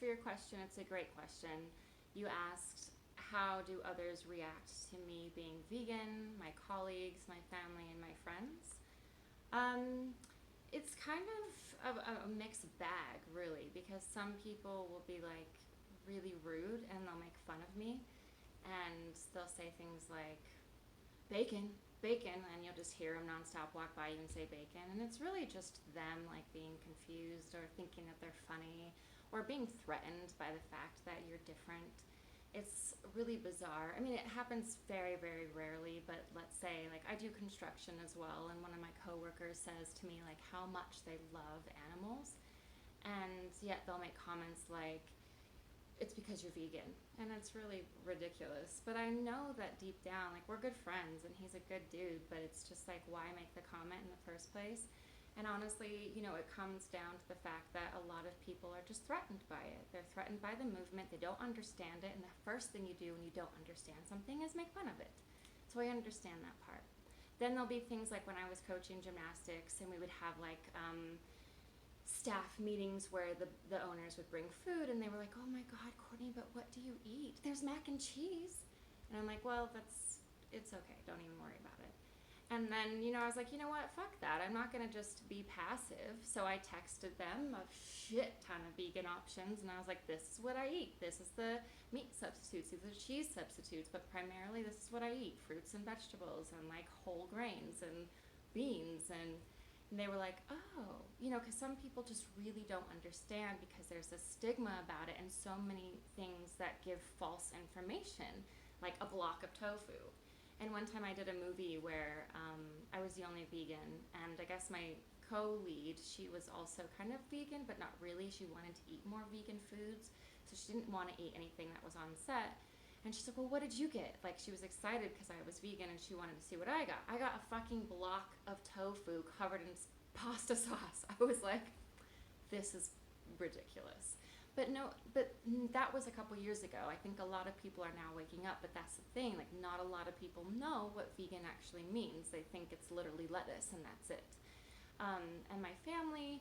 for your question. It's a great question. You asked, how do others react to me being vegan, my colleagues, my family, and my friends? Um, it's kind of a mixed bag, really, because some people will be like really rude and they'll make fun of me, and they'll say things like, bacon, bacon, and you'll just hear them nonstop walk by you and say bacon. And it's really just them like being confused or thinking that they're funny or being threatened by the fact that you're different. It's really bizarre. I mean, it happens very, very rarely, but let's say like I do construction as well, and one of my coworkers says to me like how much they love animals, and yet they'll make comments like, it's because you're vegan. And it's really ridiculous. But I know that deep down, like, we're good friends and he's a good dude, but it's just like, why make the comment in the first place? And honestly, it comes down to the fact that a lot of people are just threatened by it. They're threatened by the movement, they don't understand it, and the first thing you do when you don't understand something is make fun of it. So I understand that part. Then there'll be things like when I was coaching gymnastics and we would have like, staff meetings where the owners would bring food and they were like, oh my God, Courtney, but what do you eat? There's mac and cheese. And I'm like, well, it's okay. Don't even worry about it. And then, I was like, you know what? Fuck that. I'm not going to just be passive. So I texted them a shit ton of vegan options. And I was like, this is what I eat. This is the meat substitutes. These are the cheese substitutes. But primarily, this is what I eat. Fruits and vegetables and like whole grains and beans. And they were like, oh, because some people just really don't understand because there's a stigma about it and so many things that give false information, like a block of tofu. And one time I did a movie where I was the only vegan, and I guess my co-lead, she was also kind of vegan, but not really. She wanted to eat more vegan foods, so she didn't want to eat anything that was on set. And she's like, well, what did you get? Like, she was excited because I was vegan and she wanted to see what I got. I got a fucking block of tofu covered in pasta sauce. I was like, this is ridiculous. But no, but that was a couple years ago. I think a lot of people are now waking up, but that's the thing. Like, not a lot of people know what vegan actually means. They think it's literally lettuce and that's it. And my family,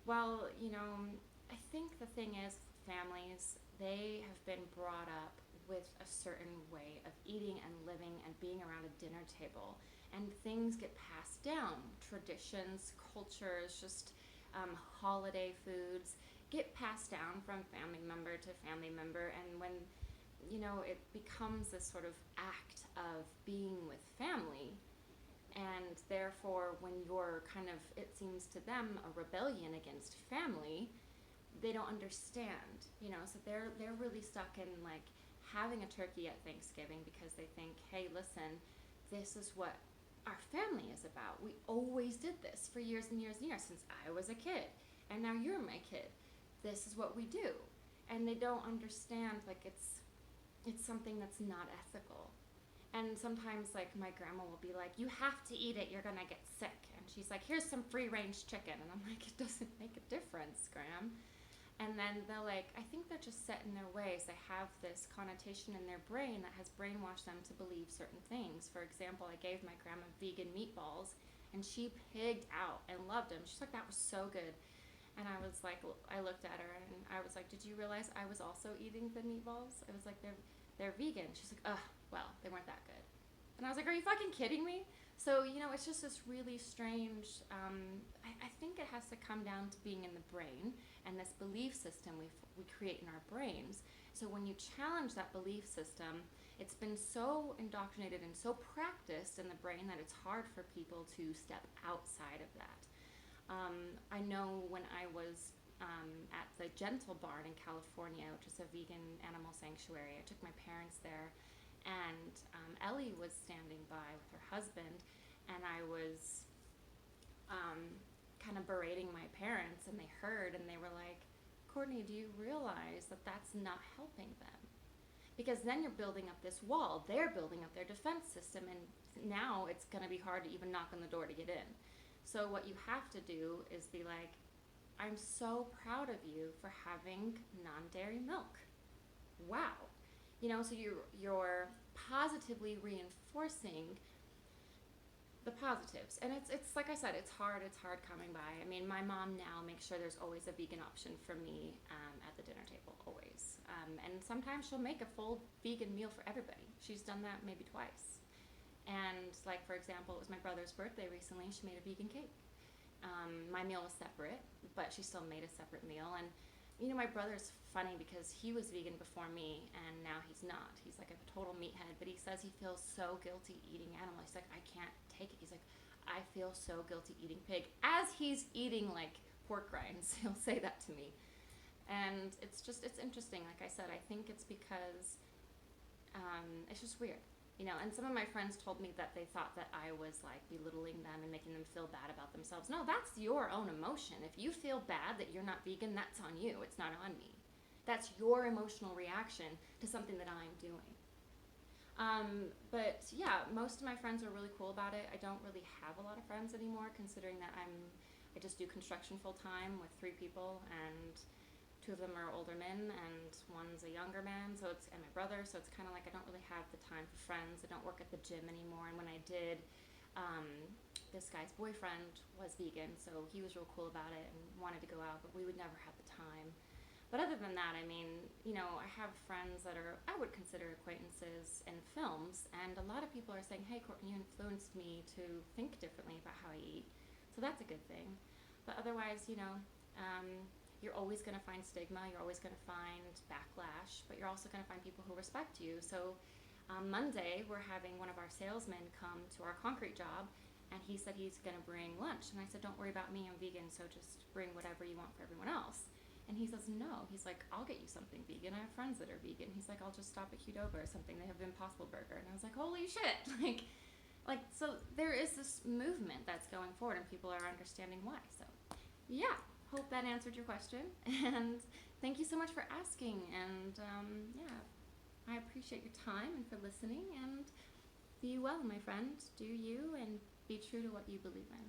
well, I think the thing is, families, they have been brought up with a certain way of eating and living and being around a dinner table. And things get passed down. Traditions, cultures, just holiday foods get passed down from family member to family member. And when, it becomes this sort of act of being with family, and therefore when you're kind of, it seems to them, a rebellion against family, they don't understand, so they're really stuck in like having a turkey at Thanksgiving because they think, hey, listen, this is what our family is about. We always did this for years and years and years since I was a kid, and now you're my kid. This is what we do. And they don't understand like it's something that's not ethical. And sometimes like my grandma will be like, you have to eat it, you're gonna get sick. And she's like, here's some free range chicken. And I'm like, it doesn't make a difference, Gram. And then they're like, I think they're just set in their ways. They have this connotation in their brain that has brainwashed them to believe certain things. For example, I gave my grandma vegan meatballs and she pigged out and loved them. She's like, that was so good. And I was like, I looked at her and I was like, did you realize I was also eating the meatballs? I was like, they're vegan. She's like, ugh, well, they weren't that good. And I was like, are you fucking kidding me? So, it's just this really strange, I think it has to come down to being in the brain and this belief system we create in our brains. So when you challenge that belief system, it's been so indoctrinated and so practiced in the brain that it's hard for people to step outside of that. I know when I was at the Gentle Barn in California, which is a vegan animal sanctuary, I took my parents there, and Ellie was standing by with her husband, and I was kind of berating my parents, and they heard, and they were like, Courtney, do you realize that that's not helping them? Because then you're building up this wall. They're building up their defense system, and now it's going to be hard to even knock on the door to get in. So what you have to do is be like, I'm so proud of you for having non-dairy milk. Wow. So you're positively reinforcing the positives. And it's like I said, it's hard coming by. I mean, my mom now makes sure there's always a vegan option for me at the dinner table, always. And sometimes she'll make a full vegan meal for everybody. She's done that maybe twice. And like, for example, it was my brother's birthday recently. She made a vegan cake. My meal was separate, but she still made a separate meal. And you know, my brother's funny because he was vegan before me and now he's not. He's like a total meathead, but he says he feels so guilty eating animal. He's like, I can't take it. He's like, I feel so guilty eating pig. As he's eating like pork rinds, he'll say that to me. And it's interesting. Like I said, I think it's because it's just weird. You know, and some of my friends told me that they thought that I was like belittling them and making them feel bad about themselves. No, that's your own emotion. If you feel bad that you're not vegan, that's on you. It's not on me. That's your emotional reaction to something that I'm doing. But yeah, most of my friends are really cool about it. I don't really have a lot of friends anymore, considering that I just do construction full time with 3 people, and 2 of them are older men and one's a younger man, and my brother, so it's kind of like I don't really have the time for friends. I don't work at the gym anymore, and when I did, this guy's boyfriend was vegan, so he was real cool about it and wanted to go out, but we would never have the time. But other than that, I mean, you know, I have friends that I would consider acquaintances in films, and a lot of people are saying, hey, Courtney, you influenced me to think differently about how I eat. So that's a good thing. But otherwise, you know, you're always going to find stigma, you're always going to find backlash, but you're also going to find people who respect you. So Monday, we're having one of our salesmen come to our concrete job, and he said he's going to bring lunch. And I said, don't worry about me, I'm vegan, so just bring whatever you want for everyone else. And he says, no. He's like, I'll get you something vegan. I have friends that are vegan. He's like, I'll just stop at Qdoba or something. They have Impossible Burger. And I was like, holy shit. So there is this movement that's going forward, and people are understanding why. So, yeah, hope that answered your question. And thank you so much for asking. And, yeah, I appreciate your time and for listening. And be well, my friend. Do you, and be true to what you believe in.